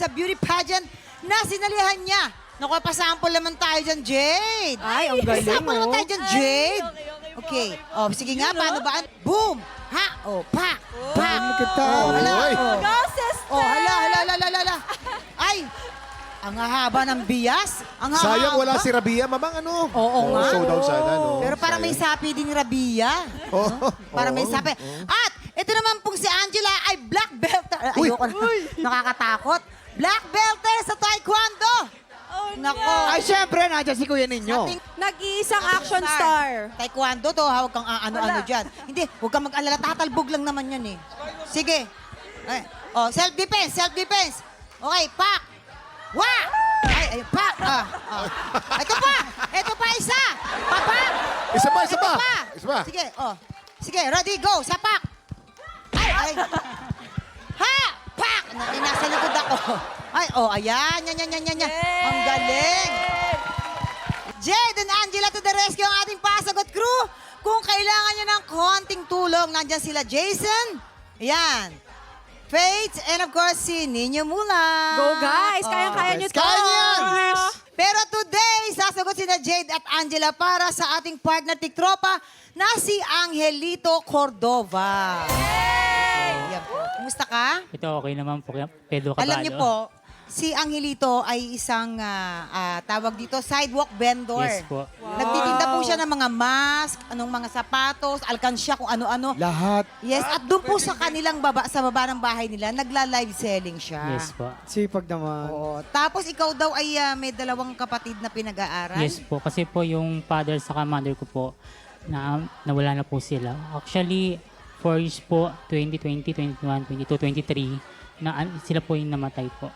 sa beauty pageant na sinalihan niya. Naku, pasample naman tayo dyan, Jade. Ay, ang galing, Pasample naman oh. tayo dyan, Jade. Okay Okay. po. Oh, sige nga, paano ba? Boom! Ha! Oh, pak! Pak! kita. Oh, hala. Oy. Oh. Go, sister! Oh, hala, hala, hala, hala, hala. Ay! Ang hahaba ng bias. Ang hahaba. Sayang wala si Rabia, mamang ano? Oo nga. Showdown sana, no? Pero parang may Sayang. sapi din Rabia. Oo. Parang may Oo. sapi. At ito naman pong si Angela ay black belt. Uy. Ayoko na. Nakakatakot. Black belt sa taekwondo. Oh, Nako. Ay, syempre, nandiyan si kuya ninyo. Ating Nag-iisang action star. taekwondo to, huwag kang ano-ano dyan. Hindi, huwag kang mag-alala. Tatalbog lang naman yan eh. Sige. Ay, oh, self-defense, self-defense. Okay, pak. Wah! Ay, pak. Ito pa, isa. Papak. Isa pa, isa Ito pa. pa. Isa pa. Sige, oh. Sige, ready, go. Sapak. Ay. Ha! Pak! Nasa likod ako. Ay, oh, ayan. Yan. Ang galing. Jade and Angela to the rescue ang ating pasagot crew. Kung kailangan nyo ng konting tulong, nandyan sila Jason. Ayan. Faith, and of course, si Nino Mula. Go, guys! Kayang-kaya nyo to! Kaya niyan! Pero today, sasagot sina Jade at Angela para sa ating partner tiktropa na si Angelito Cordova. Yan po. Kumusta ka? Ito okay naman po, Pedro Caballo. Alam niyo po, si Angelito ay isang tawag dito, sidewalk vendor. Yes po. Nagtitinda po siya ng mga mask, anong mga sapatos, alkansya, kung ano-ano. Lahat. Yes, at doon po sa kanilang sa baba ng bahay nila, nagla-live selling siya. Yes po. Sipag naman. Oo. Tapos ikaw daw ay may dalawang kapatid na pinag-aaral. Yes po. Kasi po yung father sa mother ko po, nawala na po sila. Actually, 4 years po, 2020, 21, 22, 23, sila po yung namatay po.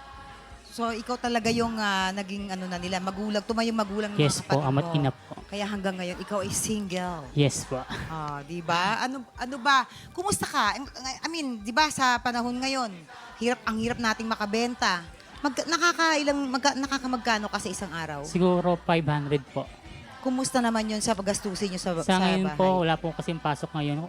So ikaw talaga yung naging ano na nila, magulang, tumayong magulang ng Yes mga po, kapatid ama't mo. ina po. Kaya hanggang ngayon, ikaw ay single. Yes po. Di ba? Ano ba? Kumusta ka? I mean, di ba sa panahon ngayon, ang hirap nating makabenta. Nakakamagkano ka sa isang araw? Siguro 500 po. Kumusta naman yun sa paggastusin nyo sa Sa ngayon bahay? po, wala po kasing pasok ngayon.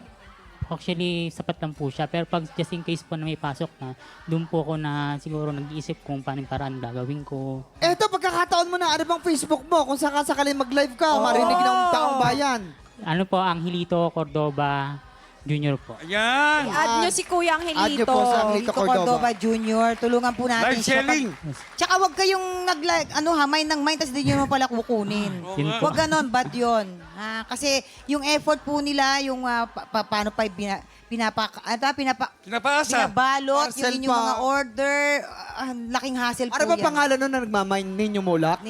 Actually, sapat lang po siya. Pero pag just in case po na may pasok na, doon po ako na siguro nag-iisip kung paano yung paraan gagawin ko. Eto, pagkakataon mo na, ano bang Facebook mo? Kung sakali mag-live ka, marinig ng taong bayan. Ano po, Angelito Cordova Junior po. Ayan! I-add nyo si Kuya Add nyo Angelito. po sa Angelito Angelito Cordova. Cordova Jr. Tulungan po natin Live selling! Tsaka wag kayong mind ng mind, tapos di nyo naman pala kukunin. Yun po. Wag ganon, bad yun. Kasi yung effort po nila, yung paano pa Pinapaasa. pinabalot, yung Parcel inyong pa. mga order, laking hassle Ano po ba yan. pangalan nun na nagmamain ninyo mulak?